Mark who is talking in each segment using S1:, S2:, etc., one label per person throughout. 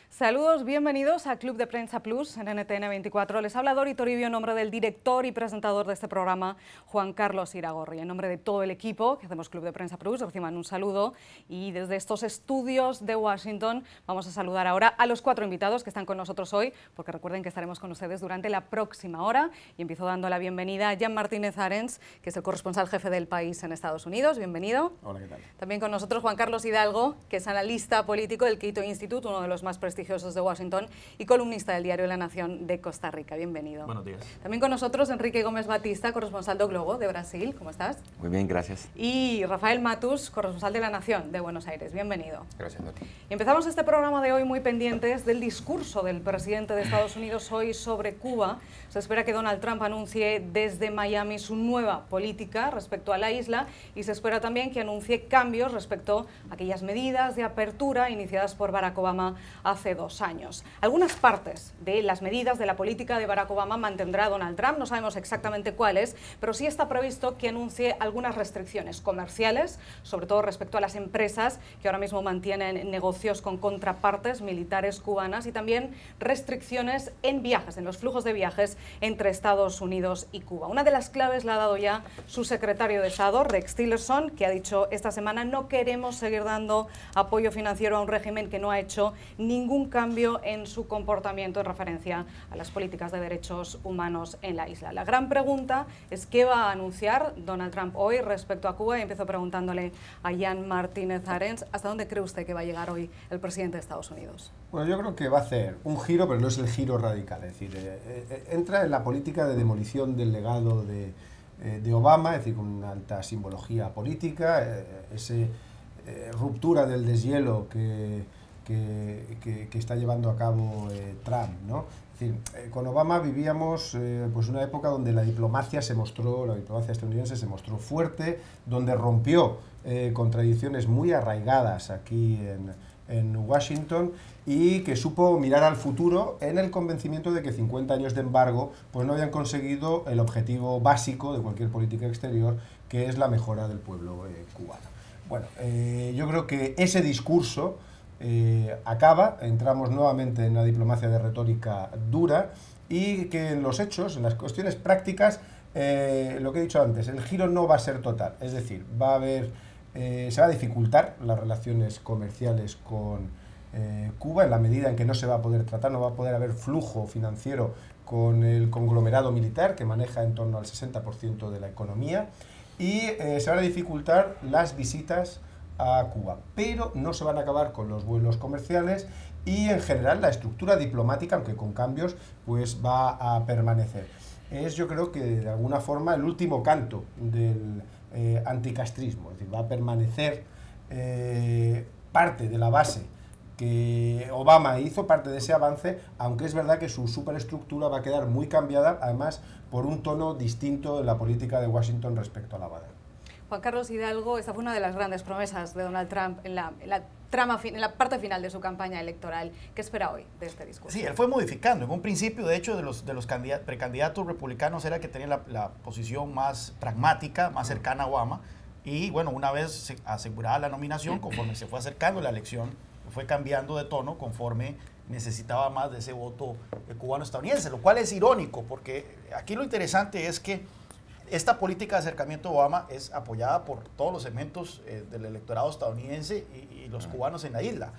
S1: Saludos, bienvenidos a Club de Prensa Plus en NTN 24. Les habla Dori Toribio en nombre del director y presentador de este programa, Juan Carlos Iragorri. En nombre de todo el equipo que hacemos Club de Prensa Plus, reciban un saludo. Y desde estos estudios de Washington vamos a saludar ahora a los 4 invitados que están con nosotros hoy, porque recuerden que estaremos con ustedes durante la próxima hora. Y empiezo dando la bienvenida a Jan Martínez Arens, que es el corresponsal jefe del País en Estados Unidos. Bienvenido.
S2: Hola, ¿qué tal?
S1: También con nosotros Juan Carlos Hidalgo, que es analista político del Cato Institute, uno de los más prestigiosos de Washington, y columnista del diario La Nación de Costa Rica. Bienvenido.
S3: Buenos días.
S1: También con nosotros Enrique Gómez Batista, corresponsal do Globo de Brasil. ¿Cómo estás?
S4: Muy bien, gracias.
S1: Y Rafael Matus, corresponsal de La Nación de Buenos Aires. Bienvenido.
S4: Gracias, Dori.
S1: Y empezamos este programa de hoy muy pendientes del discurso del presidente de Estados Unidos hoy sobre Cuba. Se espera que Donald Trump anuncie desde Miami su nueva política respecto a la isla, y se espera también que anuncie cambios respecto a aquellas medidas de apertura iniciadas por Barack Obama hace 2 años. Algunas partes de las medidas de la política de Barack Obama mantendrá Donald Trump, no sabemos exactamente cuáles, pero sí está previsto que anuncie algunas restricciones comerciales, sobre todo respecto a las empresas que ahora mismo mantienen negocios con contrapartes militares cubanas, y también restricciones en viajes, en los flujos de viajes entre Estados Unidos y Cuba. Una de las claves la ha dado ya su secretario de Estado, Rex Tillerson, que ha dicho esta semana: no queremos seguir dando apoyo financiero a un régimen que no ha hecho ningún cambio en su comportamiento en referencia a las políticas de derechos humanos en la isla. La gran pregunta es qué va a anunciar Donald Trump hoy respecto a Cuba, y empiezo preguntándole a Jan Martínez Arens: ¿hasta dónde cree usted que va a llegar hoy el presidente de Estados Unidos?
S2: Bueno, yo creo que va a hacer un giro, pero no es el giro radical. Es decir, entra en la política de demolición del legado de Obama, es decir, con una alta simbología política, esa ruptura del deshielo que está llevando a cabo Trump, ¿no? Es decir, con Obama vivíamos pues una época donde la diplomacia estadounidense se mostró fuerte, donde rompió con tradiciones muy arraigadas aquí en Washington, y que supo mirar al futuro en el convencimiento de que 50 años de embargo pues no habían conseguido el objetivo básico de cualquier política exterior, que es la mejora del pueblo cubano. Bueno, yo creo que ese discurso acaba, entramos nuevamente en una diplomacia de retórica dura, y que en los hechos, en las cuestiones prácticas, lo que he dicho antes, el giro no va a ser total. Es decir, se va a dificultar las relaciones comerciales con Cuba, en la medida en que no se va a poder tratar, no va a poder haber flujo financiero con el conglomerado militar, que maneja en torno al 60% de la economía, y se van a dificultar las visitas a Cuba, pero no se van a acabar con los vuelos comerciales, y en general la estructura diplomática, aunque con cambios, pues va a permanecer. Es, yo creo que de alguna forma, el último canto del anticastrismo, es decir, va a permanecer parte de la base que Obama hizo, parte de ese avance, aunque es verdad que su superestructura va a quedar muy cambiada, además por un tono distinto en la política de Washington respecto a La Habana.
S1: Juan Carlos Hidalgo, esta fue una de las grandes promesas de Donald Trump en la parte final de su campaña electoral. ¿Qué espera hoy de este discurso?
S3: Sí, él fue modificando. En un principio, de hecho, de los precandidatos republicanos era que tenía la posición más pragmática, más cercana a Obama. Y bueno, una vez asegurada la nominación, conforme se fue acercando la elección, fue cambiando de tono conforme necesitaba más de ese voto cubano-estadounidense, lo cual es irónico, porque aquí lo interesante es que esta política de acercamiento de Obama es apoyada por todos los segmentos del electorado estadounidense y los cubanos en la isla.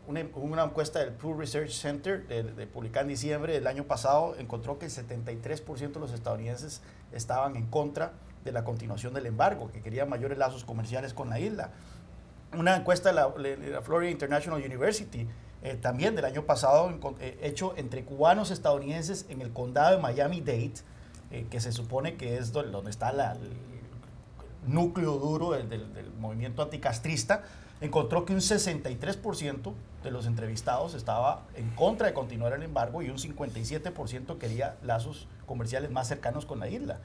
S3: Una encuesta del Pew Research Center publicada en diciembre del año pasado encontró que el 73% de los estadounidenses estaban en contra de la continuación del embargo, que querían mayores lazos comerciales con la isla. Una encuesta de la Florida International University también del año pasado, hecho entre cubanos estadounidenses en el condado de Miami-Dade, que se supone que es donde está el núcleo duro del movimiento anticastrista, encontró que un 63% de los entrevistados estaba en contra de continuar el embargo, y un 57% quería lazos comerciales más cercanos con la isla.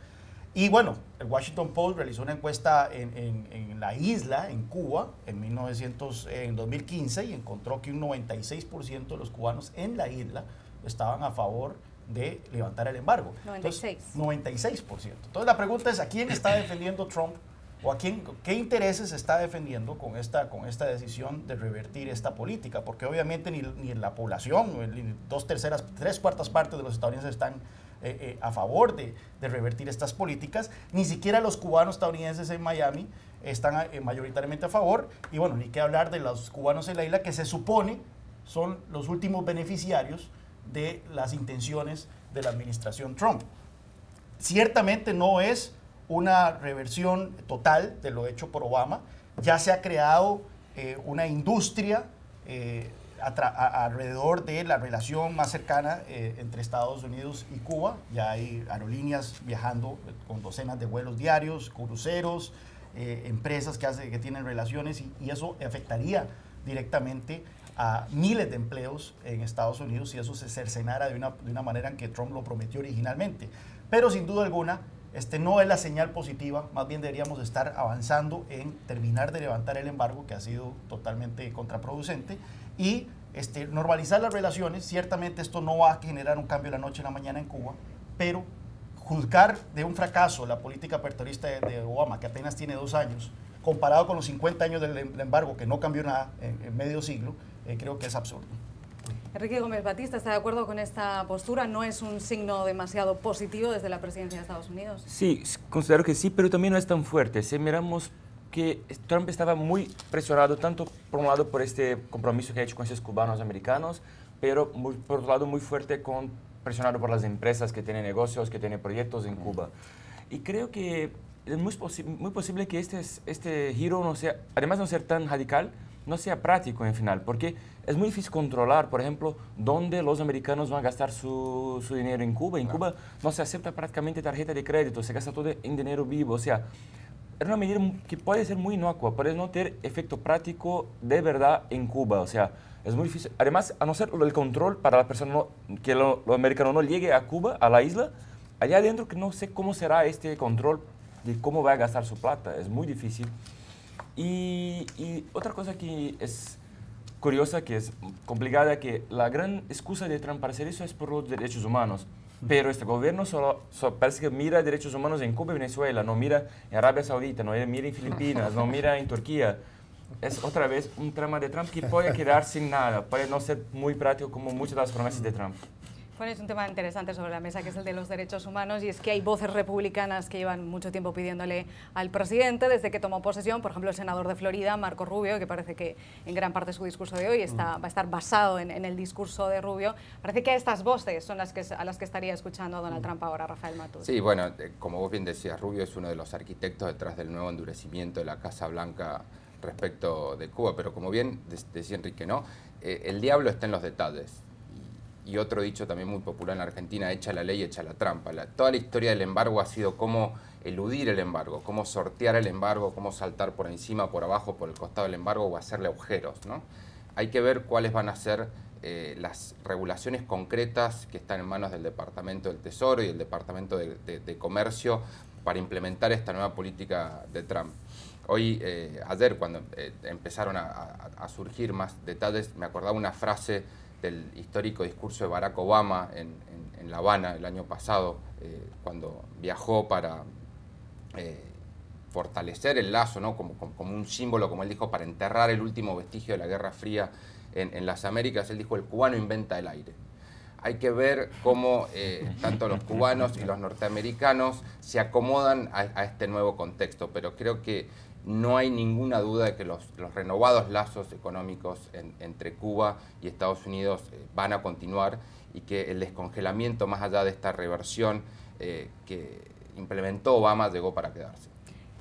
S3: Y bueno, el Washington Post realizó una encuesta en la isla, en Cuba, en 2015, y encontró que un 96% de los cubanos en la isla estaban a favor de levantar el embargo.
S1: 96.
S3: Entonces, 96%. Entonces la pregunta es, ¿a quién está defendiendo Trump o qué intereses está defendiendo con esta decisión de revertir esta política, porque obviamente ni la población, ni tres cuartas partes de los estadounidenses están a favor de revertir estas políticas, ni siquiera los cubanos estadounidenses en Miami están mayoritariamente a favor, y bueno, ni qué hablar de los cubanos en la isla, que se supone son los últimos beneficiarios de las intenciones de la administración Trump. Ciertamente no es una reversión total de lo hecho por Obama. Ya se ha creado una industria alrededor de la relación más cercana entre Estados Unidos y Cuba. Ya hay aerolíneas viajando con docenas de vuelos diarios, cruceros, empresas que tienen relaciones, y eso afectaría directamente a miles de empleos en Estados Unidos si eso se cercenara de una manera en que Trump lo prometió originalmente. Pero sin duda alguna, no es la señal positiva, más bien deberíamos estar avanzando en terminar de levantar el embargo, que ha sido totalmente contraproducente, y normalizar las relaciones. Ciertamente esto no va a generar un cambio de la noche a la mañana en Cuba, pero juzgar de un fracaso la política aperturista de Obama, que apenas tiene 2 años, comparado con los 50 años del embargo, que no cambió nada en medio siglo, creo que es absurdo.
S1: Enrique Gómez Batista, ¿está de acuerdo con esta postura? ¿No es un signo demasiado positivo desde la presidencia de Estados Unidos?
S4: Sí, considero que sí, pero también no es tan fuerte. Si miramos que Trump estaba muy presionado, tanto por un lado por este compromiso que ha hecho con esos cubanos americanos, pero por otro lado muy fuerte presionado por las empresas que tienen negocios, que tienen proyectos en Cuba. Y creo que es muy posible que este giro no sea, además de no ser tan radical, no sea práctico en final, porque es muy difícil controlar, por ejemplo, dónde los americanos van a gastar su dinero en Cuba. En Cuba no se acepta prácticamente tarjeta de crédito, se gasta todo en dinero vivo. O sea, es una medida que puede ser muy inocua, puede no tener efecto práctico de verdad en Cuba. O sea, es muy difícil. Además, a no ser el control para la persona, que lo americano no llegue a Cuba, a la isla, allá adentro que no sé cómo será este control de cómo va a gastar su plata. Es muy difícil. Y otra cosa que es curiosa, que es complicada, que la gran excusa de Trump para hacer eso es por los derechos humanos. Pero este gobierno solo parece que mira derechos humanos en Cuba y Venezuela, no mira en Arabia Saudita, no mira en Filipinas, no mira en Turquía. Es otra vez un trama de Trump que puede quedar sin nada, puede no ser muy práctico como muchas de las promesas de Trump.
S1: Pones un tema interesante sobre la mesa, que es el de los derechos humanos, y es que hay voces republicanas que llevan mucho tiempo pidiéndole al presidente, desde que tomó posesión, por ejemplo, el senador de Florida, Marco Rubio, que parece que en gran parte su discurso de hoy va a estar basado en el discurso de Rubio. Parece que estas voces son a las que estaría escuchando Donald Trump ahora, Rafael Matus.
S5: Sí, bueno, como vos bien decías, Rubio es uno de los arquitectos detrás del nuevo endurecimiento de la Casa Blanca respecto de Cuba, pero como bien decía Enrique, ¿no? El diablo está en los detalles. Y otro dicho también muy popular en Argentina, echa la ley, echa la trampa. Toda la historia del embargo ha sido cómo eludir el embargo, cómo sortear el embargo, cómo saltar por encima, por abajo, por el costado del embargo o hacerle agujeros, ¿no? Hay que ver cuáles van a ser las regulaciones concretas que están en manos del Departamento del Tesoro y el Departamento de Comercio para implementar esta nueva política de Trump. Hoy, ayer, cuando empezaron a surgir más detalles, me acordaba una frase del histórico discurso de Barack Obama en La Habana el año pasado, cuando viajó para fortalecer el lazo, ¿no? como un símbolo, como él dijo, para enterrar el último vestigio de la Guerra Fría en las Américas. Él dijo: el cubano inventa el aire. Hay que ver cómo tanto los cubanos y los norteamericanos se acomodan a este nuevo contexto, pero creo que no hay ninguna duda de que los renovados lazos económicos entre Cuba y Estados Unidos van a continuar, y que el descongelamiento, más allá de esta reversión que implementó Obama, llegó para quedarse.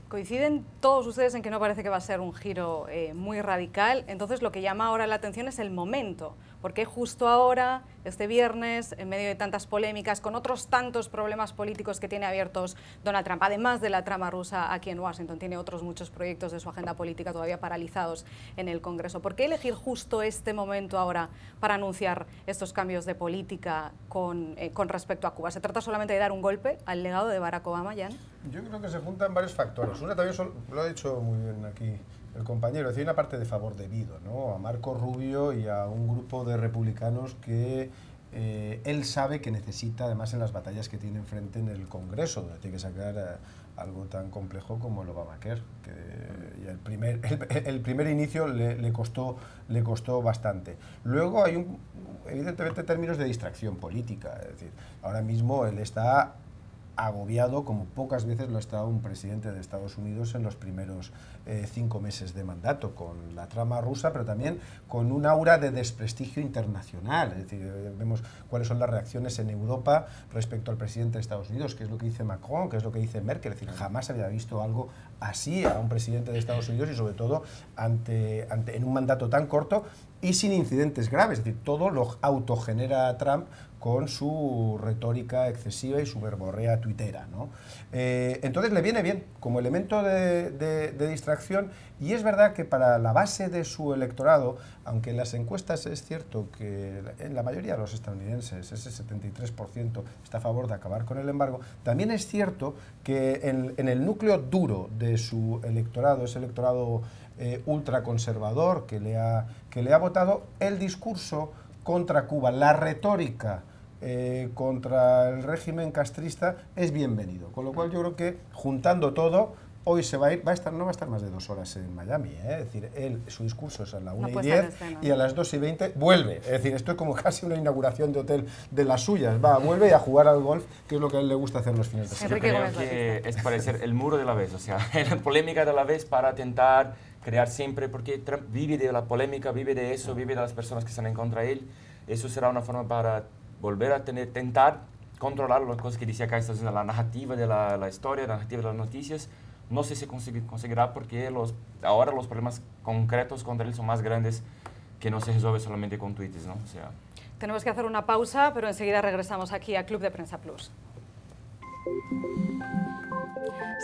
S1: Coinciden todos ustedes en que no parece que va a ser un giro muy radical. Entonces, lo que llama ahora la atención es el momento. Porque justo ahora, este viernes, en medio de tantas polémicas, con otros tantos problemas políticos que tiene abiertos Donald Trump, además de la trama rusa aquí en Washington, tiene otros muchos proyectos de su agenda política todavía paralizados en el Congreso. ¿Por qué elegir justo este momento ahora para anunciar estos cambios de política con respecto a Cuba? ¿Se trata solamente de dar un golpe al legado de Barack Obama, Jan?
S2: Yo creo que se juntan varios factores. Una también lo ha dicho muy bien aquí el compañero, es decir, una parte de favor debido, ¿no? A Marco Rubio y a un grupo de republicanos que él sabe que necesita, además en las batallas que tiene enfrente en el Congreso, donde tiene que sacar algo tan complejo como el Obamacare, que y el primer inicio le costó bastante. Luego hay evidentemente términos de distracción política, es decir, ahora mismo él está agobiado como pocas veces lo ha estado un presidente de Estados Unidos en los primeros 5 meses de mandato, con la trama rusa, pero también con un aura de desprestigio internacional. Es decir, vemos cuáles son las reacciones en Europa respecto al presidente de Estados Unidos, qué es lo que dice Macron, qué es lo que dice Merkel. Es decir, jamás había visto algo así a un presidente de Estados Unidos y sobre todo en un mandato tan corto y sin incidentes graves. Es decir, todo lo autogenera Trump con su retórica excesiva y su verborrea tuitera, ¿no? Entonces le viene bien como elemento de distracción, y es verdad que para la base de su electorado, aunque en las encuestas es cierto que en la mayoría de los estadounidenses ese 73% está a favor de acabar con el embargo, también es cierto que en el núcleo duro de su electorado, ese electorado ultraconservador que le ha votado, el discurso contra Cuba, la retórica contra el régimen castrista es bienvenido. Con lo cual yo creo que juntando todo, hoy no va a estar más de 2 horas en Miami, ¿eh? Es decir, su discurso es a las 1:10 y a las 2:20 vuelve. Es decir, esto es como casi una inauguración de hotel de las suyas. Vuelve a jugar al golf, que es lo que a él le gusta hacer los fines de semana.
S4: Yo creo que es parecer el muro de la vez, o sea, la polémica de la vez para intentar crear siempre, porque Trump vive de la polémica, vive de eso, vive de las personas que están en contra de él. Eso será una forma para volver a tentar controlar las cosas que dice acá, la narrativa de la historia, la narrativa de las noticias. No sé si conseguirá, porque ahora los problemas concretos contra él son más grandes, que no se resuelve solamente con tweets, ¿no? O sea,
S1: tenemos que hacer una pausa, pero enseguida regresamos aquí a Club de Prensa Plus.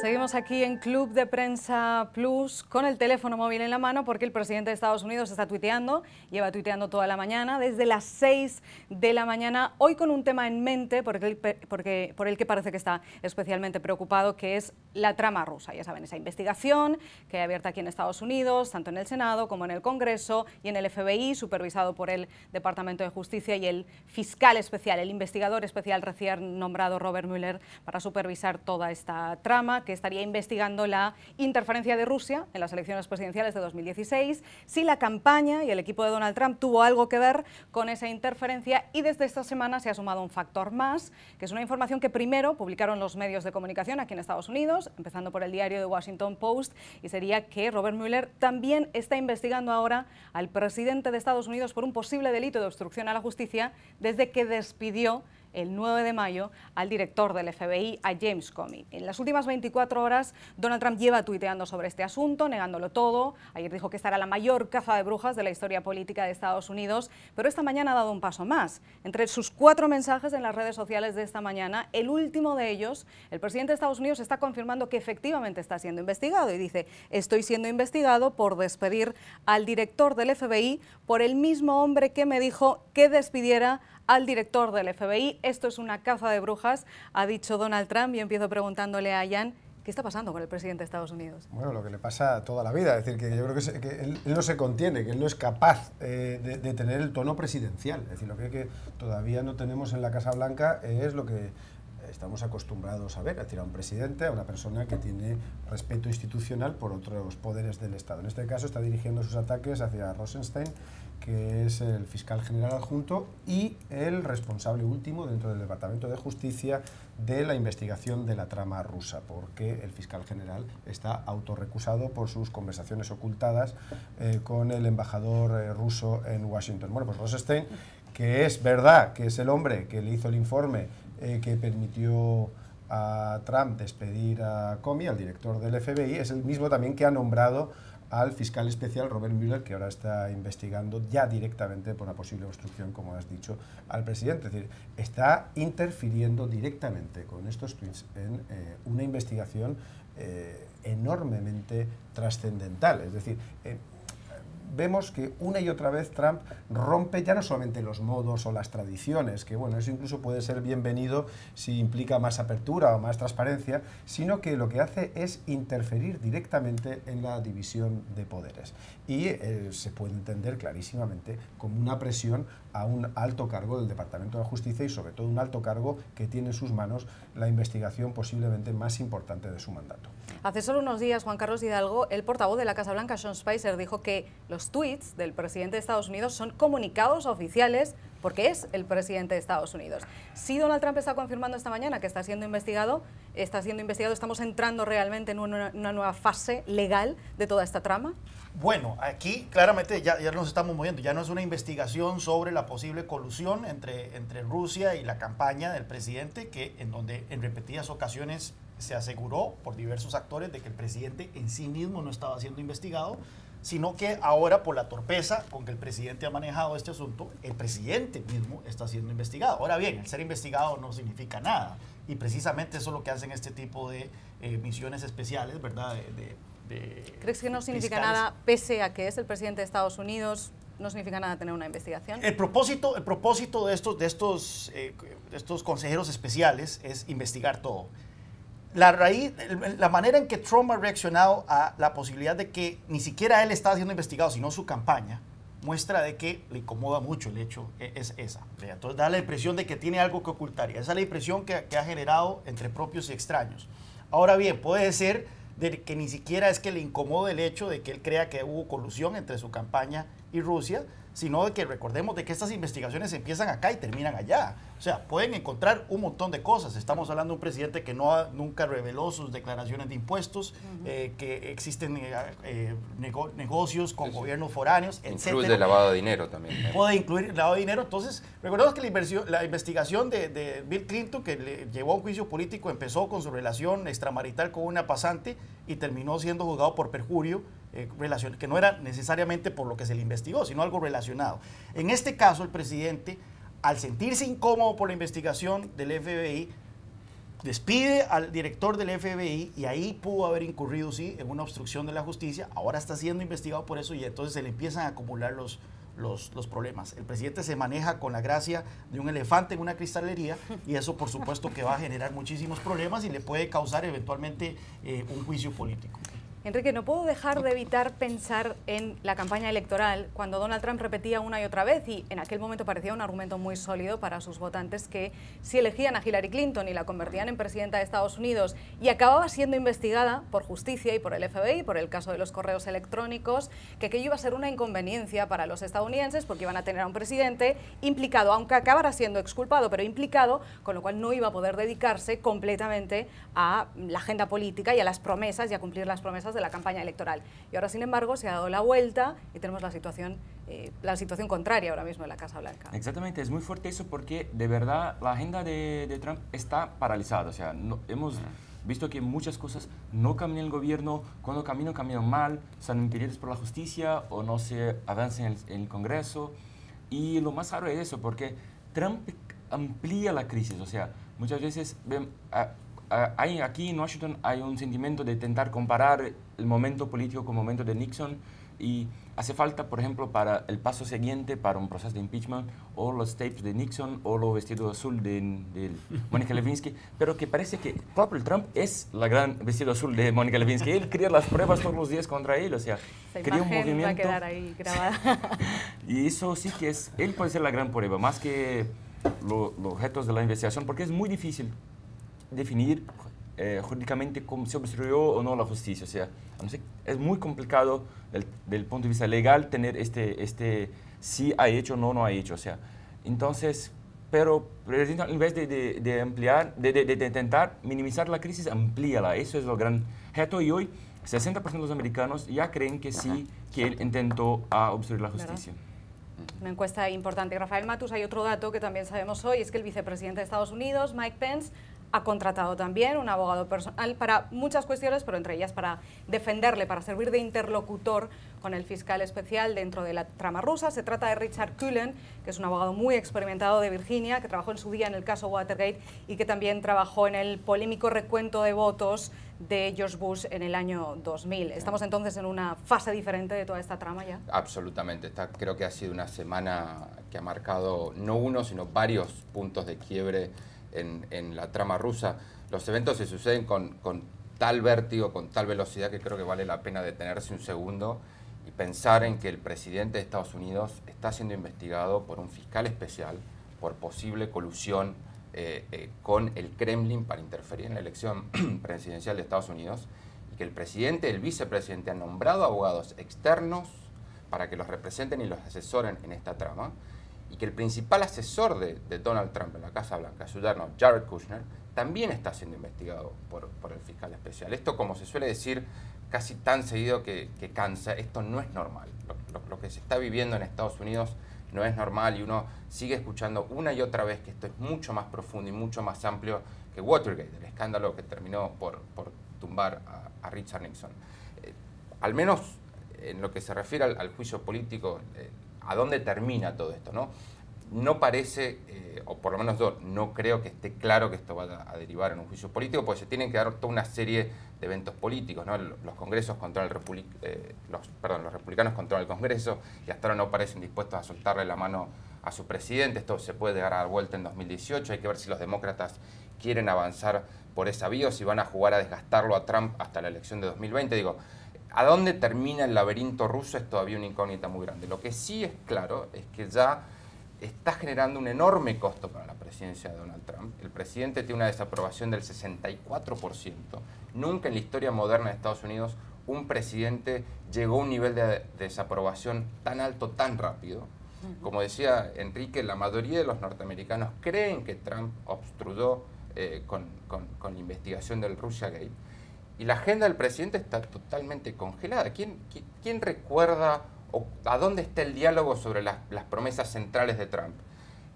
S1: Seguimos aquí en Club de Prensa Plus con el teléfono móvil en la mano, porque el presidente de Estados Unidos está tuiteando, lleva tuiteando toda la mañana, desde las 6 de la mañana, hoy con un tema en mente por el que parece que está especialmente preocupado, que es la trama rusa. Ya saben, esa investigación que hay abierta aquí en Estados Unidos, tanto en el Senado como en el Congreso y en el FBI, supervisado por el Departamento de Justicia y el fiscal especial, el investigador especial recién nombrado Robert Mueller, para supervisar toda esta trama, que estaría investigando la interferencia de Rusia en las elecciones presidenciales de 2016, si la campaña y el equipo de Donald Trump tuvo algo que ver con esa interferencia, y desde esta semana se ha sumado un factor más, que es una información que primero publicaron los medios de comunicación aquí en Estados Unidos, empezando por el diario The Washington Post, y sería que Robert Mueller también está investigando ahora al presidente de Estados Unidos por un posible delito de obstrucción a la justicia desde que despidió el 9 de mayo al director del FBI, a James Comey. En las últimas 24 horas, Donald Trump lleva tuiteando sobre este asunto, negándolo todo. Ayer dijo que esta era la mayor caza de brujas de la historia política de Estados Unidos, pero esta mañana ha dado un paso más. Entre sus 4 mensajes en las redes sociales de esta mañana, el último de ellos, el presidente de Estados Unidos está confirmando que efectivamente está siendo investigado, y dice: estoy siendo investigado por despedir al director del FBI por el mismo hombre que me dijo que despidiera al director del FBI. Esto es una caza de brujas, ha dicho Donald Trump. Y empiezo preguntándole a Jan, ¿qué está pasando con el presidente de Estados Unidos?
S2: Bueno, lo que le pasa toda la vida, es decir, que yo creo que él no se contiene, que él no es capaz de tener el tono presidencial. Es decir, lo que todavía no tenemos en la Casa Blanca es lo que estamos acostumbrados a ver, es decir, a un presidente, a una persona que tiene respeto institucional por otros poderes del Estado. En este caso está dirigiendo sus ataques hacia Rosenstein, que es el fiscal general adjunto y el responsable último dentro del Departamento de Justicia de la investigación de la trama rusa, porque el fiscal general está autorrecusado por sus conversaciones ocultadas con el embajador ruso en Washington. Bueno, pues Rosenstein, que es verdad que es el hombre que le hizo el informe que permitió a Trump despedir a Comey, al director del FBI, es el mismo también que ha nombrado al fiscal especial Robert Mueller, que ahora está investigando ya directamente por una posible obstrucción, como has dicho, al presidente. Es decir, está interfiriendo directamente con estos tweets en una investigación enormemente trascendental. Es decir, vemos que una y otra vez Trump rompe ya no solamente los modos o las tradiciones, que bueno, eso incluso puede ser bienvenido si implica más apertura o más transparencia, sino que lo que hace es interferir directamente en la división de poderes. Y se puede entender clarísimamente como una presión a un alto cargo del Departamento de Justicia y sobre todo un alto cargo que tiene en sus manos la investigación posiblemente más importante de su mandato.
S1: Hace solo unos días, Juan Carlos Hidalgo, el portavoz de la Casa Blanca, Sean Spicer, dijo que los tweets del presidente de Estados Unidos son comunicados oficiales porque es el presidente de Estados Unidos. Si Donald Trump está confirmando esta mañana que está siendo investigado, estamos entrando realmente en una nueva fase legal de toda esta trama.
S3: Bueno, aquí claramente ya nos estamos moviendo, ya no es una investigación sobre la posible colusión entre Rusia y la campaña del presidente, en donde en repetidas ocasiones se aseguró por diversos actores de que el presidente en sí mismo no estaba siendo investigado, sino que ahora por la torpeza con que el presidente ha manejado este asunto, el presidente mismo está siendo investigado. Ahora bien, el ser investigado no significa nada, y precisamente eso es lo que hacen este tipo de misiones especiales, ¿verdad?
S1: ¿Crees que no significa
S3: fiscales.
S1: nada, pese a que es el presidente de Estados Unidos, no significa nada tener una investigación?
S3: El propósito de estos consejeros especiales es investigar todo. La manera en que Trump ha reaccionado a la posibilidad de que ni siquiera él está siendo investigado, sino su campaña, muestra de que le incomoda mucho el hecho, es esa. Entonces da la impresión de que tiene algo que ocultar, y esa es la impresión que ha generado entre propios y extraños. Ahora bien, puede ser de que ni siquiera es que le incomode el hecho de que él crea que hubo colusión entre su campaña y Rusia, sino de que recordemos de que estas investigaciones empiezan acá y terminan allá. O sea, pueden encontrar un montón de cosas. Estamos hablando de un presidente que nunca reveló sus declaraciones de impuestos, que existen negocios con gobiernos foráneos, etc.
S5: Incluye lavado de dinero también.
S3: Puede incluir lavado de dinero. Entonces, recordemos que la investigación de Bill Clinton, que le llevó a un juicio político, empezó con su relación extramarital con una pasante y terminó siendo juzgado por perjurio, que no era necesariamente por lo que se le investigó, sino algo relacionado. En este caso, el presidente, al sentirse incómodo por la investigación del FBI, despide al director del FBI, y ahí pudo haber incurrido, sí, en una obstrucción de la justicia. Ahora está siendo investigado por eso, y entonces se le empiezan a acumular los problemas. El presidente se maneja con la gracia de un elefante en una cristalería, y eso por supuesto que va a generar muchísimos problemas y le puede causar eventualmente un juicio político.
S1: Enrique, no puedo dejar de evitar pensar en la campaña electoral, cuando Donald Trump repetía una y otra vez, y en aquel momento parecía un argumento muy sólido para sus votantes, que si elegían a Hillary Clinton y la convertían en presidenta de Estados Unidos y acababa siendo investigada por justicia y por el FBI, por el caso de los correos electrónicos, que aquello iba a ser una inconveniencia para los estadounidenses porque iban a tener a un presidente implicado, aunque acabara siendo exculpado, pero implicado, con lo cual no iba a poder dedicarse completamente a la agenda política y a las promesas y a cumplir las promesas de la campaña electoral. Y ahora, sin embargo, se ha dado la vuelta y tenemos la situación contraria ahora mismo en la Casa Blanca.
S4: Exactamente, es muy fuerte eso porque de verdad la agenda de Trump está paralizada. O sea, hemos visto que muchas cosas no caminan en el gobierno, cuando caminan mal, son impedidas por la justicia o no se avanza en el Congreso. Y lo más raro es eso, porque Trump amplía la crisis. O sea, muchas veces aquí en Washington hay un sentimiento de intentar comparar el momento político con el momento de Nixon, y hace falta, por ejemplo, para el paso siguiente, para un proceso de impeachment, o los tapes de Nixon, o los vestidos azul de Mónica Lewinsky, pero que parece que propio Trump es la gran vestido azul de Mónica Lewinsky. Él crea las pruebas todos los días contra él, o sea, crea un movimiento. Va a quedar ahí grabada. Y eso sí que él puede ser la gran prueba, más que los objetos de la investigación, porque es muy difícil definir jurídicamente cómo se obstruyó o no la justicia. O sea, es muy complicado del punto de vista legal tener si ha hecho o no ha hecho. O sea, entonces, pero en vez de ampliar, de intentar minimizar la crisis, amplíala. Eso es lo gran reto, y hoy 60% de los americanos ya creen que sí, que él intentó obstruir la justicia.
S1: Una encuesta importante. Rafael Matus, hay otro dato que también sabemos hoy, es que el vicepresidente de Estados Unidos, Mike Pence, ha contratado también un abogado personal para muchas cuestiones, pero entre ellas para defenderle, para servir de interlocutor con el fiscal especial dentro de la trama rusa. Se trata de Richard Cullen, que es un abogado muy experimentado de Virginia, que trabajó en su día en el caso Watergate y que también trabajó en el polémico recuento de votos de George Bush en el año 2000. ¿Estamos entonces en una fase diferente de toda esta trama ya?
S5: Absolutamente. Creo que ha sido una semana que ha marcado no uno, sino varios puntos de quiebre en la trama rusa. Los eventos se suceden con tal vértigo, con tal velocidad, que creo que vale la pena detenerse un segundo y pensar en que el presidente de Estados Unidos está siendo investigado por un fiscal especial por posible colusión con el Kremlin para interferir en la elección presidencial de Estados Unidos, y que el presidente y el vicepresidente han nombrado abogados externos para que los representen y los asesoren en esta trama, y que el principal asesor de Donald Trump en la Casa Blanca, su yerno Jared Kushner, también está siendo investigado por el fiscal especial. Esto, como se suele decir casi tan seguido que cansa, esto no es normal. Lo que se está viviendo en Estados Unidos no es normal, y uno sigue escuchando una y otra vez que esto es mucho más profundo y mucho más amplio que Watergate, el escándalo que terminó por tumbar a Richard Nixon. Al menos en lo que se refiere al juicio político, ¿a dónde termina todo esto, no? No parece, o por lo menos yo no creo que esté claro que esto vaya a derivar en un juicio político, porque se tienen que dar toda una serie de eventos políticos, ¿no? Los congresos controlan los republicanos controlan el Congreso, y hasta ahora no parecen dispuestos a soltarle la mano a su presidente. Esto se puede dar a dar vuelta en 2018, hay que ver si los demócratas quieren avanzar por esa vía o si van a jugar a desgastarlo a Trump hasta la elección de 2020. Digo, ¿a dónde termina el laberinto ruso? Es todavía una incógnita muy grande. Lo que sí es claro es que ya está generando un enorme costo para la presidencia de Donald Trump. El presidente tiene una desaprobación del 64%. Nunca en la historia moderna de Estados Unidos un presidente llegó a un nivel de desaprobación tan alto, tan rápido. Como decía Enrique, la mayoría de los norteamericanos creen que Trump obstruyó con la investigación del Russiagate. Y la agenda del presidente está totalmente congelada. ¿Quién recuerda o a dónde está el diálogo sobre las promesas centrales de Trump?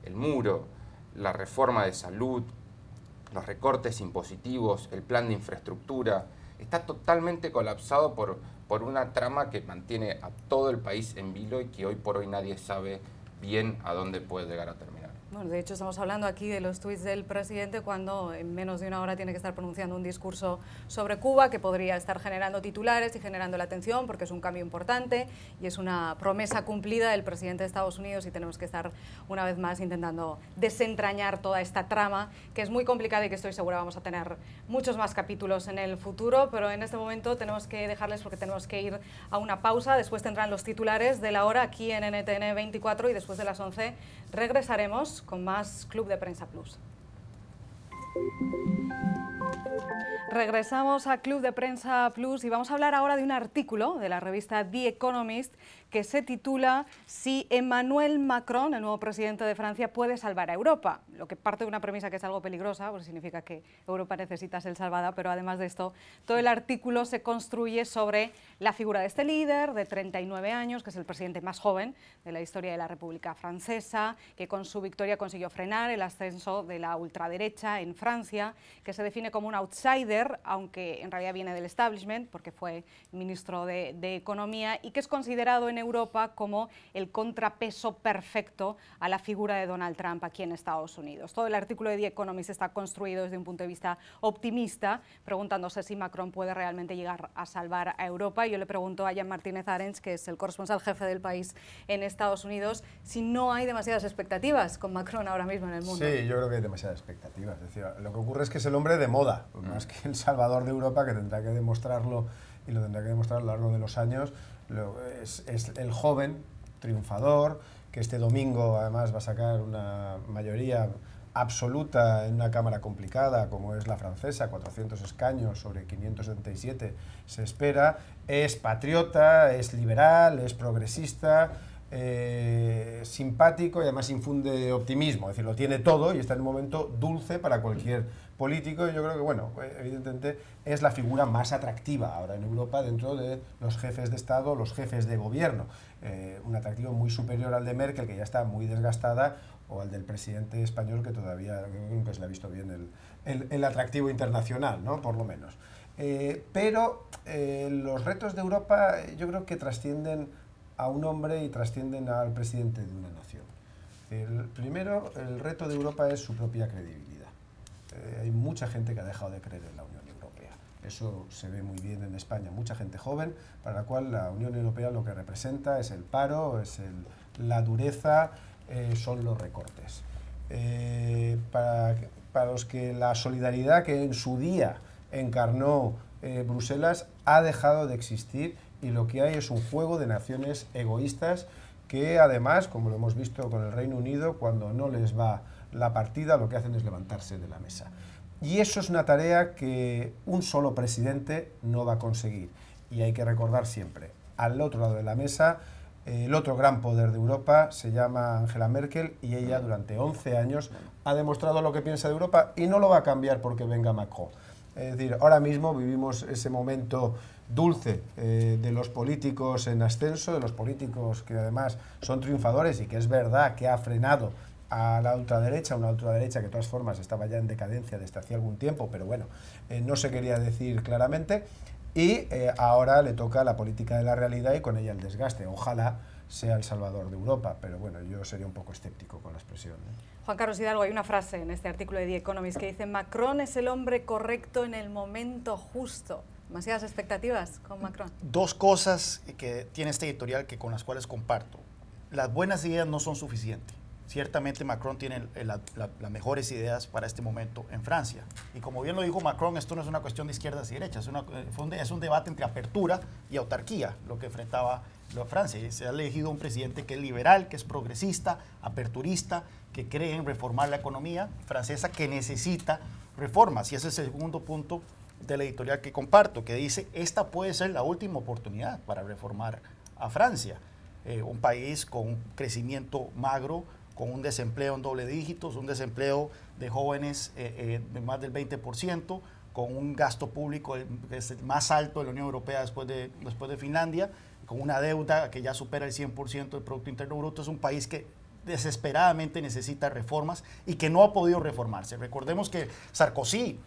S5: El muro, la reforma de salud, los recortes impositivos, el plan de infraestructura. Está totalmente colapsado por una trama que mantiene a todo el país en vilo y que hoy por hoy nadie sabe bien a dónde puede llegar a terminar.
S1: Bueno, de hecho estamos hablando aquí de los tuits del presidente cuando en menos de una hora tiene que estar pronunciando un discurso sobre Cuba que podría estar generando titulares y generando la atención porque es un cambio importante y es una promesa cumplida del presidente de Estados Unidos, y tenemos que estar una vez más intentando desentrañar toda esta trama que es muy complicada y que estoy segura vamos a tener muchos más capítulos en el futuro, pero en este momento tenemos que dejarles porque tenemos que ir a una pausa. Después tendrán los titulares de la hora aquí en NTN 24 y después de las 11 regresaremos con más Club de Prensa Plus. Regresamos a Club de Prensa Plus y vamos a hablar ahora de un artículo de la revista The Economist que se titula "Si Emmanuel Macron, el nuevo presidente de Francia, puede salvar a Europa", lo que parte de una premisa que es algo peligrosa, porque significa que Europa necesita ser salvada, pero además de esto, todo el artículo se construye sobre la figura de este líder de 39 años, que es el presidente más joven de la historia de la República Francesa, que con su victoria consiguió frenar el ascenso de la ultraderecha en Francia, que se define como un outsider, aunque en realidad viene del establishment, porque fue ministro de Economía, y que es considerado en Europa como el contrapeso perfecto a la figura de Donald Trump aquí en Estados Unidos. Todo el artículo de The Economist está construido desde un punto de vista optimista, preguntándose si Macron puede realmente llegar a salvar a Europa. Y yo le pregunto a Jan Martínez Arens, que es el corresponsal jefe del país en Estados Unidos, si no hay demasiadas expectativas con Macron ahora mismo en el mundo.
S2: Sí, yo creo que hay demasiadas expectativas. Es decir, lo que ocurre es que es el hombre de moda, más que el salvador de Europa, que tendrá que demostrarlo y lo tendrá que demostrar a lo largo de los años. Es el joven triunfador que este domingo además va a sacar una mayoría absoluta en una cámara complicada como es la francesa, 400 escaños sobre 577 se espera. Es patriota, es liberal, es progresista, simpático y además infunde optimismo, es decir, lo tiene todo y está en un momento dulce para cualquier político. Y yo creo que, bueno, evidentemente es la figura más atractiva ahora en Europa dentro de los jefes de Estado, los jefes de gobierno. Un atractivo muy superior al de Merkel, que ya está muy desgastada, o al del presidente español, que todavía nunca se le ha visto bien el atractivo internacional, ¿no? Por lo menos. Pero los retos de Europa yo creo que trascienden a un hombre y trascienden al presidente de una nación. Primero, el reto de Europa es su propia credibilidad. Hay mucha gente que ha dejado de creer en la Unión Europea. Eso se ve muy bien en España. Mucha gente joven para la cual la Unión Europea lo que representa es el paro, es la dureza, son los recortes. Para los que la solidaridad que en su día encarnó Bruselas ha dejado de existir y lo que hay es un juego de naciones egoístas que además, como lo hemos visto con el Reino Unido, cuando no les va la partida lo que hacen es levantarse de la mesa. Y eso es una tarea que un solo presidente no va a conseguir. Y hay que recordar siempre, al otro lado de la mesa, el otro gran poder de Europa se llama Angela Merkel y ella durante 11 años ha demostrado lo que piensa de Europa y no lo va a cambiar porque venga Macron. Es decir, ahora mismo vivimos ese momento dulce de los políticos en ascenso, de los políticos que además son triunfadores y que es verdad que ha frenado a la ultraderecha, una ultraderecha que de todas formas estaba ya en decadencia desde hacía algún tiempo, pero bueno, no se quería decir claramente, y ahora le toca la política de la realidad y con ella el desgaste. Ojalá sea el salvador de Europa, pero bueno, yo sería un poco escéptico con la expresión,
S1: Juan Carlos Hidalgo, hay una frase en este artículo de The Economist que dice: Macron es el hombre correcto en el momento justo. ¿Demasiadas expectativas con Macron?
S3: Dos cosas que tiene este editorial con las cuales comparto. Las buenas ideas no son suficientes. Ciertamente Macron tiene las mejores ideas para este momento en Francia. Y como bien lo dijo Macron, esto no es una cuestión de izquierdas y derechas, es un debate entre apertura y autarquía, lo que enfrentaba Francia. Y se ha elegido un presidente que es liberal, que es progresista, aperturista, que cree en reformar la economía francesa, que necesita reformas. Y ese es el segundo punto de la editorial que comparto, que dice, esta puede ser la última oportunidad para reformar a Francia. Un país con un crecimiento magro, con un desempleo en doble dígitos, un desempleo de jóvenes de más del 20%, con un gasto público que es el más alto de la Unión Europea después de Finlandia, con una deuda que ya supera el 100% del Producto Interno Bruto. Es un país que desesperadamente necesita reformas y que no ha podido reformarse. Recordemos que Sarkozy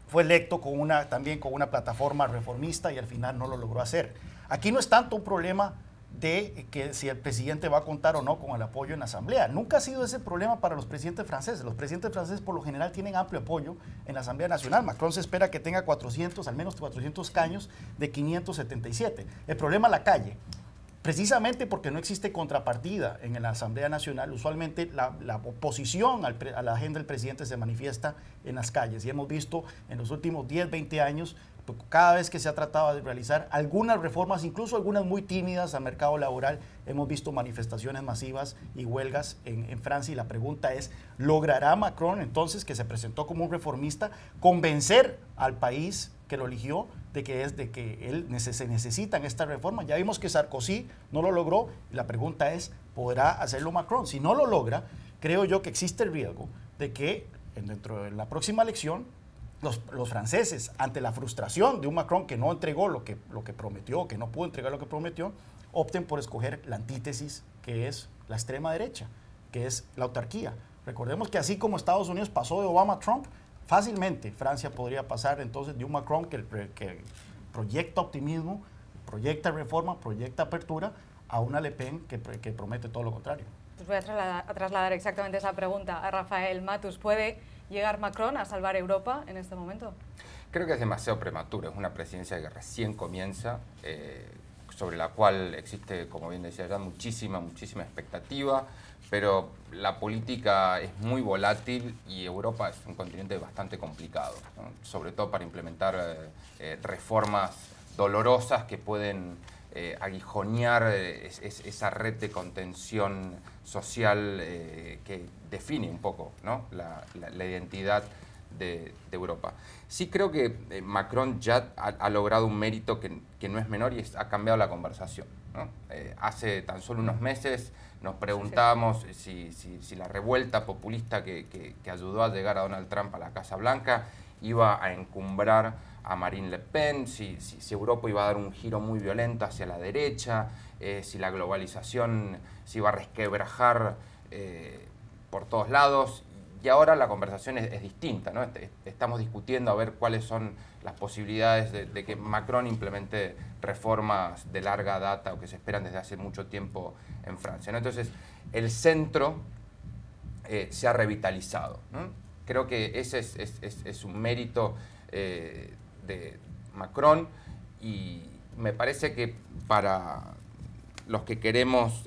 S3: fue electo también con una plataforma reformista y al final no lo logró hacer. Aquí no es tanto un problema de que si el presidente va a contar o no con el apoyo en la Asamblea. Nunca ha sido ese problema para los presidentes franceses. Los presidentes franceses por lo general tienen amplio apoyo en la Asamblea Nacional. Macron se espera que tenga al menos 400 escaños de 577. El problema es la calle. Precisamente porque no existe contrapartida en la Asamblea Nacional, usualmente la oposición a la agenda del presidente se manifiesta en las calles. Y hemos visto en los últimos 10, 20 años, cada vez que se ha tratado de realizar algunas reformas, incluso algunas muy tímidas al mercado laboral, hemos visto manifestaciones masivas y huelgas en Francia. Y la pregunta es, ¿logrará Macron, entonces, que se presentó como un reformista, convencer al país que lo eligió de que se necesitan estas reformas? Ya vimos que Sarkozy no lo logró. Y la pregunta es, ¿podrá hacerlo Macron? Si no lo logra, creo yo que existe el riesgo de que dentro de la próxima elección los franceses, ante la frustración de un Macron que no entregó lo que prometió, que no pudo entregar lo que prometió, opten por escoger la antítesis, que es la extrema derecha, que es la autarquía. Recordemos que así como Estados Unidos pasó de Obama a Trump, fácilmente Francia podría pasar entonces de un Macron que proyecta optimismo, proyecta reforma, proyecta apertura, a una Le Pen que promete todo lo contrario.
S1: Pues voy a trasladar exactamente esa pregunta a Rafael Matus. ¿Puede llegar Macron a salvar Europa en este momento?
S5: Creo que es demasiado prematuro. Es una presidencia que recién comienza, sobre la cual existe, como bien decía ya, muchísima expectativa, pero la política es muy volátil y Europa es un continente bastante complicado, ¿no? Sobre todo para implementar reformas dolorosas que pueden aguijonear esa red de contención social que define un poco, ¿no? la identidad de Europa. Sí creo que Macron ya ha logrado un mérito que no es menor y ha cambiado la conversación, ¿no? Hace tan solo unos meses nos preguntábamos si la revuelta populista que ayudó a llegar a Donald Trump a la Casa Blanca iba a encumbrar a Marine Le Pen, si Europa iba a dar un giro muy violento hacia la derecha, si la globalización se iba a resquebrajar por todos lados. Y ahora la conversación es distinta, ¿no? Estamos discutiendo a ver cuáles son las posibilidades de que Macron implemente reformas de larga data o que se esperan desde hace mucho tiempo en Francia, ¿no? Entonces, el centro se ha revitalizado, ¿no? Creo que ese es un mérito Macron, y me parece que para los que queremos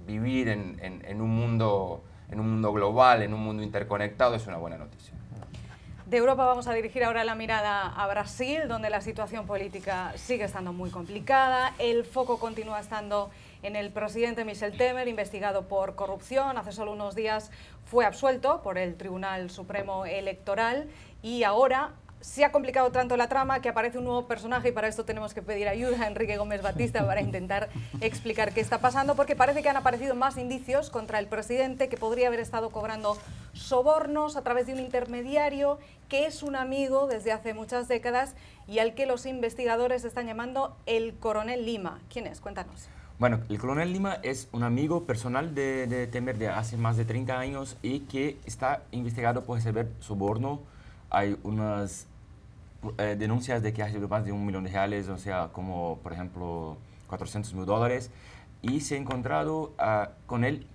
S5: vivir en un mundo global, en un mundo interconectado, es una buena noticia.
S1: De Europa vamos a dirigir ahora la mirada a Brasil, donde la situación política sigue estando muy complicada. El foco continúa estando en el presidente Michel Temer, investigado por corrupción. Hace solo unos días fue absuelto por el Tribunal Supremo Electoral y ahora se ha complicado tanto la trama que aparece un nuevo personaje, y para esto tenemos que pedir ayuda a Enrique Gómez Batista para intentar explicar qué está pasando, porque parece que han aparecido más indicios contra el presidente, que podría haber estado cobrando sobornos a través de un intermediario que es un amigo desde hace muchas décadas y al que los investigadores están llamando el Coronel Lima. ¿Quién es? Cuéntanos.
S4: Bueno, el Coronel Lima es un amigo personal de Temer de hace más de 30 años y que está investigado por recibir soborno. Hay unas denuncias de que ha recibido más de $1 millón, o sea, como por ejemplo $400.000, y se ha encontrado con él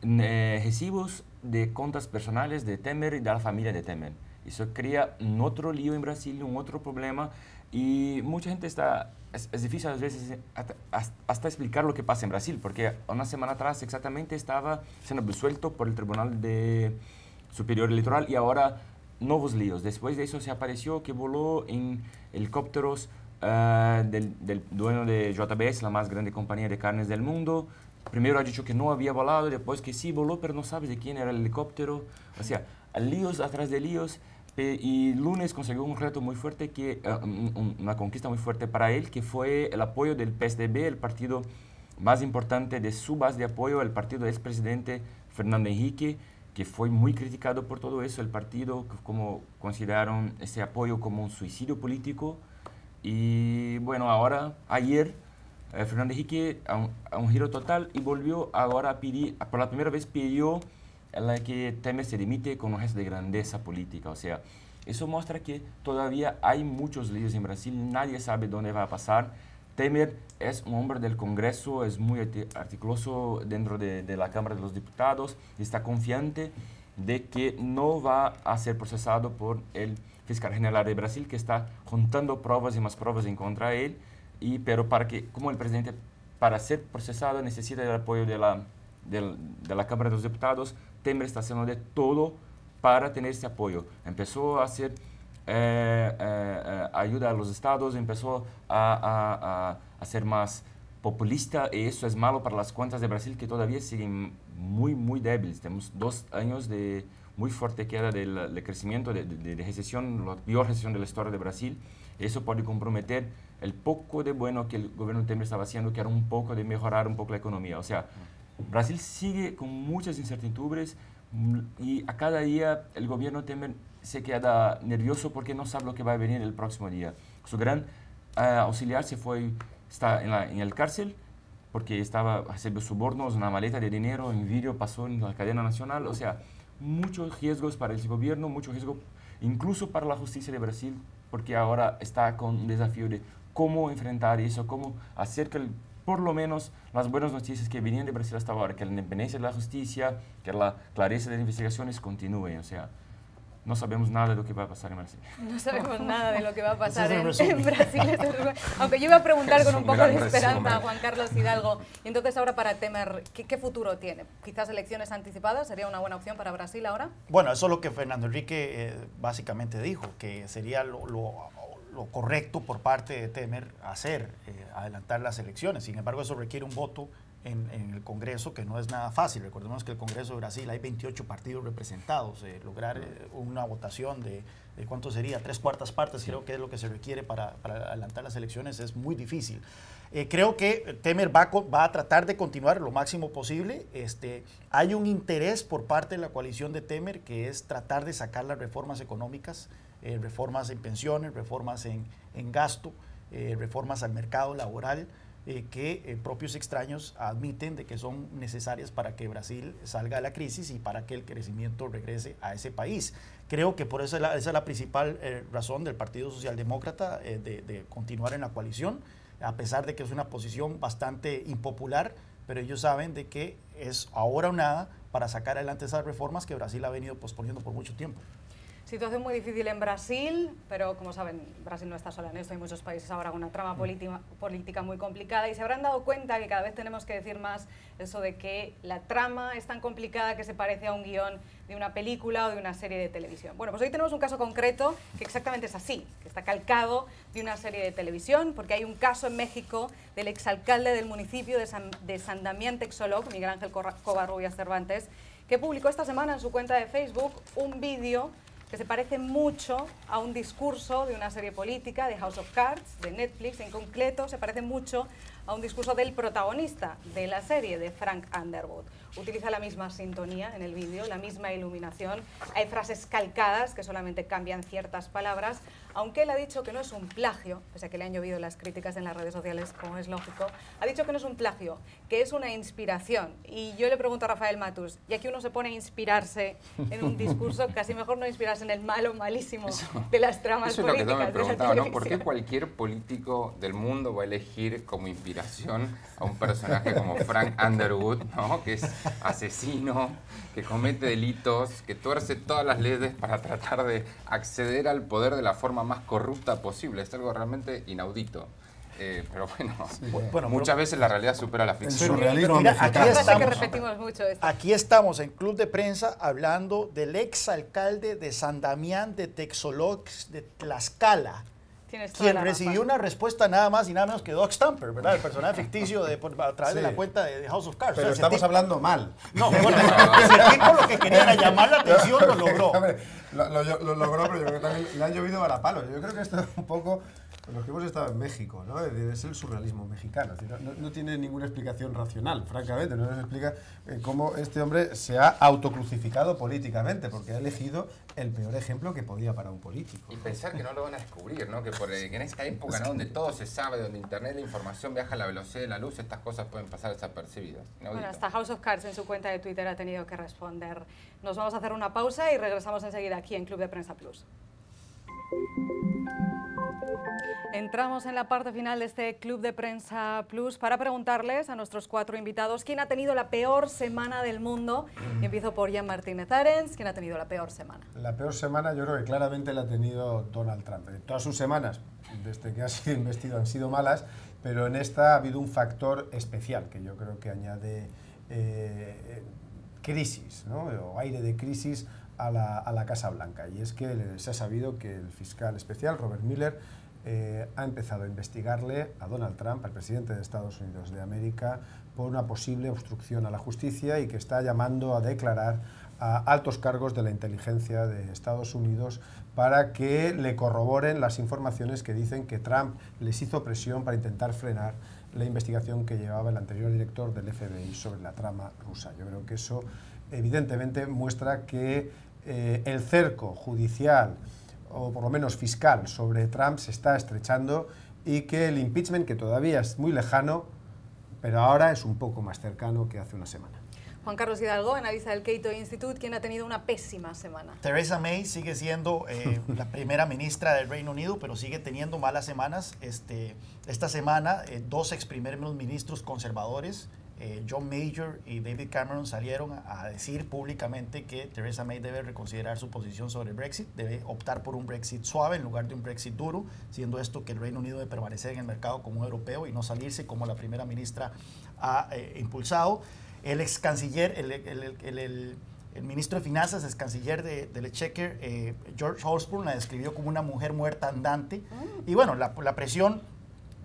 S4: recibos de cuentas personales de Temer y de la familia de Temer. Eso crea un otro lío en Brasil, un otro problema, y mucha gente está... Es difícil a veces hasta explicar lo que pasa en Brasil, porque una semana atrás exactamente estaba siendo absuelto por el Tribunal Superior Electoral y ahora nuevos líos. Después de eso se apareció que voló en helicópteros del dueño de JBS, la más grande compañía de carnes del mundo. Primero ha dicho que no había volado, después que sí voló, pero no sabe de quién era el helicóptero. O sea, líos atrás de líos. Y lunes consiguió un reto muy fuerte, una conquista muy fuerte para él, que fue el apoyo del PSDB, el partido más importante de su base de apoyo, el partido del expresidente Fernando Henrique, que fue muy criticado por todo eso. El partido como consideraron ese apoyo como un suicidio político. Y bueno, ahora, ayer, Fernando Henrique a un giro total y volvió ahora a pedir, por la primera vez pidió que Temer se dimite con un gesto de grandeza política. O sea, eso muestra que todavía hay muchos líos en Brasil, nadie sabe dónde va a pasar. Temer es un hombre del Congreso, es muy articuloso dentro de la Cámara de los Diputados, y está confiante de que no va a ser procesado por el fiscal general de Brasil, que está juntando pruebas y más pruebas en contra de él, pero como el presidente, para ser procesado, necesita el apoyo de la Cámara de los Diputados. Temer está haciendo de todo para tener ese apoyo. Empezó a hacer ayuda a los estados, empezó a ser más populista, y eso es malo para las cuentas de Brasil, que todavía siguen muy, muy débiles. Tenemos 2 años de muy fuerte queda de crecimiento, de recesión, la peor recesión de la historia de Brasil. Eso puede comprometer el poco de bueno que el gobierno Temer estaba haciendo, que era un poco de mejorar un poco la economía. O sea, Brasil sigue con muchas incertidombres, y a cada día el gobierno Temer se queda nervioso porque no sabe lo que va a venir el próximo día. Su gran auxiliar está en el cárcel porque recibiendo sobornos, una maleta de dinero, en vídeo pasó en la cadena nacional. O sea, muchos riesgos para el gobierno, mucho riesgo incluso para la justicia de Brasil, porque ahora está con un desafío de cómo enfrentar eso, cómo hacer que por lo menos las buenas noticias que venían de Brasil hasta ahora, que la independencia de la justicia, que la clareza de las investigaciones continúe. O sea, no sabemos nada de lo que va a pasar en Brasil.
S1: No sabemos nada de lo que va a pasar en Brasil. Aunque yo iba a preguntar con un poco de esperanza a Juan Carlos Hidalgo. Y entonces ahora para Temer, ¿qué futuro tiene? ¿Quizás elecciones anticipadas sería una buena opción para Brasil ahora?
S3: Bueno, eso es lo que Fernando Henrique básicamente dijo, que sería lo correcto por parte de Temer hacer, adelantar las elecciones. Sin embargo, eso requiere un voto en el Congreso, que no es nada fácil. Recordemos que el Congreso de Brasil hay 28 partidos representados. Lograr una votación de ¿cuánto sería? 3/4 partes, creo que es lo que se requiere para adelantar las elecciones, es muy difícil. Creo que Temer va a tratar de continuar lo máximo posible. Hay un interés por parte de la coalición de Temer, que es tratar de sacar las reformas económicas, reformas en pensiones, reformas en gasto, reformas al mercado laboral, que propios extraños admiten de que son necesarias para que Brasil salga de la crisis y para que el crecimiento regrese a ese país. Creo que por eso esa es la principal razón del Partido Socialdemócrata de continuar en la coalición, a pesar de que es una posición bastante impopular, pero ellos saben de que es ahora o nada para sacar adelante esas reformas que Brasil ha venido posponiendo por mucho tiempo.
S1: Situación muy difícil en Brasil, pero como saben, Brasil no está sola en esto, hay muchos países ahora con una trama política muy complicada y se habrán dado cuenta que cada vez tenemos que decir más eso de que la trama es tan complicada que se parece a un guión de una película o de una serie de televisión. Bueno, pues hoy tenemos un caso concreto que exactamente es así, que está calcado de una serie de televisión, porque hay un caso en México del exalcalde del municipio de San Damián Texoloc, Miguel Ángel Covarrubias Cervantes, que publicó esta semana en su cuenta de Facebook un vídeo que se parece mucho a un discurso de una serie política de House of Cards, de Netflix. En concreto, se parece mucho a un discurso del protagonista de la serie, de Frank Underwood. Utiliza la misma sintonía en el vídeo, la misma iluminación. Hay frases calcadas que solamente cambian ciertas palabras, aunque él ha dicho que no es un plagio, pese a que le han llovido las críticas en las redes sociales, como es lógico, ha dicho que no es un plagio, que es una inspiración. Y yo le pregunto a Rafael Matus, y aquí uno se pone a inspirarse en un discurso, casi mejor no inspirarse en el malo, malísimo de las tramas
S5: eso
S1: políticas.
S5: Eso es lo que yo me preguntaba, ¿no? ¿Por qué
S1: televisión?
S5: cualquier político del mundo va a elegir como inspiración a un personaje como Frank Underwood, ¿no? Que es asesino, que comete delitos, que tuerce todas las leyes para tratar de acceder al poder de la forma más corrupta posible? Es algo realmente inaudito. Pero bueno, muchas veces la realidad supera la ficción.
S2: surrealismo
S3: Mira,
S2: mexicano.
S1: Una frase que repetimos mucho esto.
S3: Aquí estamos en Club de Prensa hablando del exalcalde de San Damián de Texoloc de Tlaxcala,
S1: Tienes toda
S3: quien
S1: la
S3: recibió
S1: razón.
S3: una respuesta nada más y nada menos que Doc Stamper, ¿verdad? El personaje ficticio a través de
S2: Sí.
S3: la cuenta de House of Cards.
S2: Pero
S3: O sea,
S2: estamos
S3: ese tipo-
S2: hablando mal.
S3: No, bueno, ese tipo lo que quería era llamar la atención, lo logró.
S2: Hombre, lo logró, pero yo creo que también le han llovido balapalos. Yo creo que esto es un poco los que hemos estado en México, ¿no? Es el surrealismo mexicano. Es decir, no tiene ninguna explicación racional, francamente. No nos explica cómo este hombre se ha autocrucificado políticamente, porque ha elegido el peor ejemplo que podía para un político.
S5: Y pensar que no lo van a descubrir, ¿no? Que en esta época, ¿no? Donde todo se sabe, donde internet, la información viaja a la velocidad de la luz, estas cosas pueden pasar desapercibidas.
S1: Bueno,
S5: Inaudito.
S1: hasta House of Cards en su cuenta de Twitter ha tenido que responder. Nos vamos a hacer una pausa y regresamos enseguida aquí en Club de Prensa Plus. Entramos en la parte final de este Club de Prensa Plus para preguntarles a nuestros 4 invitados quién ha tenido la peor semana del mundo. Y empiezo por Jan Martínez Arens. ¿Quién ha tenido la peor semana?
S2: La peor semana yo creo que claramente la ha tenido Donald Trump. Todas sus semanas, desde que ha sido investido, han sido malas, pero en esta ha habido un factor especial que yo creo que añade crisis, ¿no? O aire de crisis a la Casa Blanca. Y es que se ha sabido que el fiscal especial, Robert Mueller, ha empezado a investigarle a Donald Trump, al presidente de Estados Unidos de América, por una posible obstrucción a la justicia y que está llamando a declarar a altos cargos de la inteligencia de Estados Unidos para que le corroboren las informaciones que dicen que Trump les hizo presión para intentar frenar la investigación que llevaba el anterior director del FBI sobre la trama rusa. Yo creo que eso evidentemente muestra que el cerco judicial o por lo menos fiscal sobre Trump se está estrechando y que el impeachment, que todavía es muy lejano, pero ahora es un poco más cercano que hace una semana.
S1: Juan Carlos Hidalgo, analista del Cato Institute, quien ha tenido una pésima semana.
S3: Theresa May sigue siendo la primera ministra del Reino Unido, pero sigue teniendo malas semanas. Esta semana, 2 ex primeros ministros conservadores, John Major y David Cameron, salieron a decir públicamente que Theresa May debe reconsiderar su posición sobre el Brexit, debe optar por un Brexit suave en lugar de un Brexit duro, siendo esto que el Reino Unido debe permanecer en el mercado común europeo y no salirse como la primera ministra ha impulsado. El ex canciller, el ministro de Finanzas, ex canciller del Exchequer, George Osborne, la describió como una mujer muerta andante. Y bueno, la presión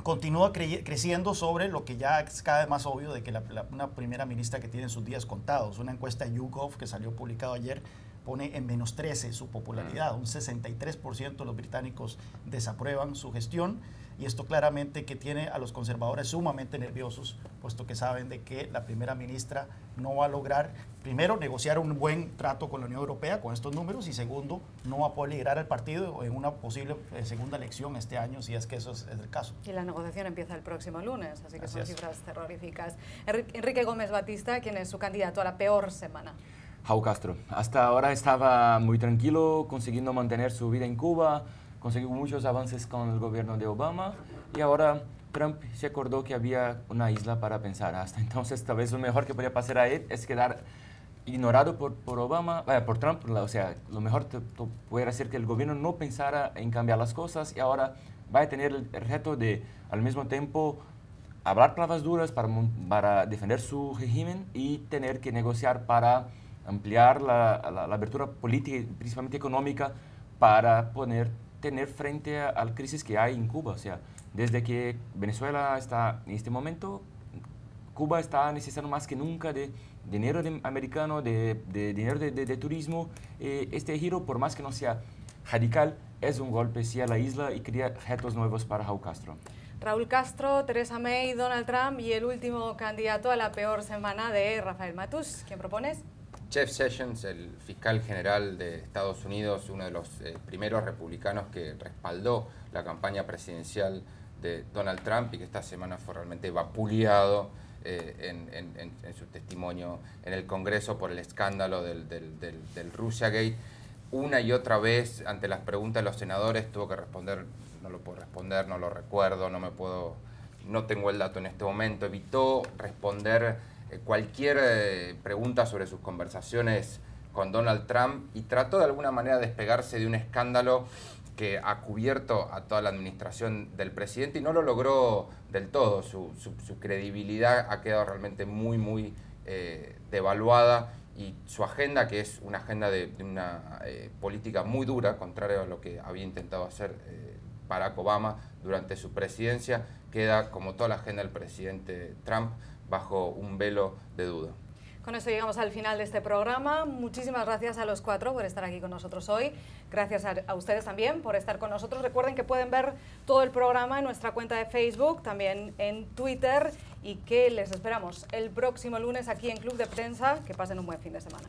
S3: continúa creciendo sobre lo que ya es cada vez más obvio de que una primera ministra que tiene sus días contados. Una encuesta YouGov que salió publicado ayer pone en -13 su popularidad. Un 63% de los británicos desaprueban su gestión y esto claramente que tiene a los conservadores sumamente nerviosos, puesto que saben de que la primera ministra no va a lograr, primero, negociar un buen trato con la Unión Europea con estos números y segundo, no va a poder liderar al partido en una posible segunda elección este año, si es que eso es el caso.
S1: Y la negociación empieza el próximo lunes, así que
S3: Así
S1: son
S3: es.
S1: cifras terroríficas. Enrique Gómez Batista, quien es su candidato a la peor semana.
S4: Raúl Castro, hasta ahora estaba muy tranquilo, consiguiendo mantener su vida en Cuba, consiguió muchos avances con el gobierno de Obama y ahora Trump se acordó que había una isla para pensar. Hasta entonces tal vez lo mejor que podía pasar a él es quedar ignorado por Obama, por Trump. O sea, lo mejor puede ser que el gobierno no pensara en cambiar las cosas y ahora va a tener el reto de, al mismo tiempo, hablar palabras duras para defender su régimen y tener que negociar para ampliar la abertura política y principalmente económica para tener frente a la crisis que hay en Cuba. O sea, desde que Venezuela está en este momento, Cuba está necesitando más que nunca de dinero americano, de dinero de turismo. Este giro, por más que no sea radical, es un golpe sí a la isla y crea retos nuevos para Raúl Castro.
S1: Raúl Castro, Theresa May, Donald Trump y el último candidato a la peor semana de Rafael Matus. ¿Quién propones?
S5: Jeff Sessions, el fiscal general de Estados Unidos, uno de los primeros republicanos que respaldó la campaña presidencial de Donald Trump y que esta semana fue realmente vapuleado en su testimonio en el Congreso por el escándalo del Russiagate. Una y otra vez, ante las preguntas de los senadores, tuvo que responder: no lo puedo responder, no lo recuerdo, no tengo el dato en este momento. Evitó responder cualquier pregunta sobre sus conversaciones con Donald Trump y trató de alguna manera de despegarse de un escándalo que ha cubierto a toda la administración del presidente y no lo logró del todo. Su credibilidad ha quedado realmente muy devaluada y su agenda, que es una agenda de una política muy dura, contrario a lo que había intentado hacer Barack Obama durante su presidencia, queda, como toda la agenda del presidente Trump, bajo un velo de duda.
S1: Con eso llegamos al final de este programa. Muchísimas gracias a los cuatro por estar aquí con nosotros hoy. Gracias a ustedes también por estar con nosotros. Recuerden que pueden ver todo el programa en nuestra cuenta de Facebook, también en Twitter, y que les esperamos el próximo lunes aquí en Club de Prensa. Que pasen un buen fin de semana.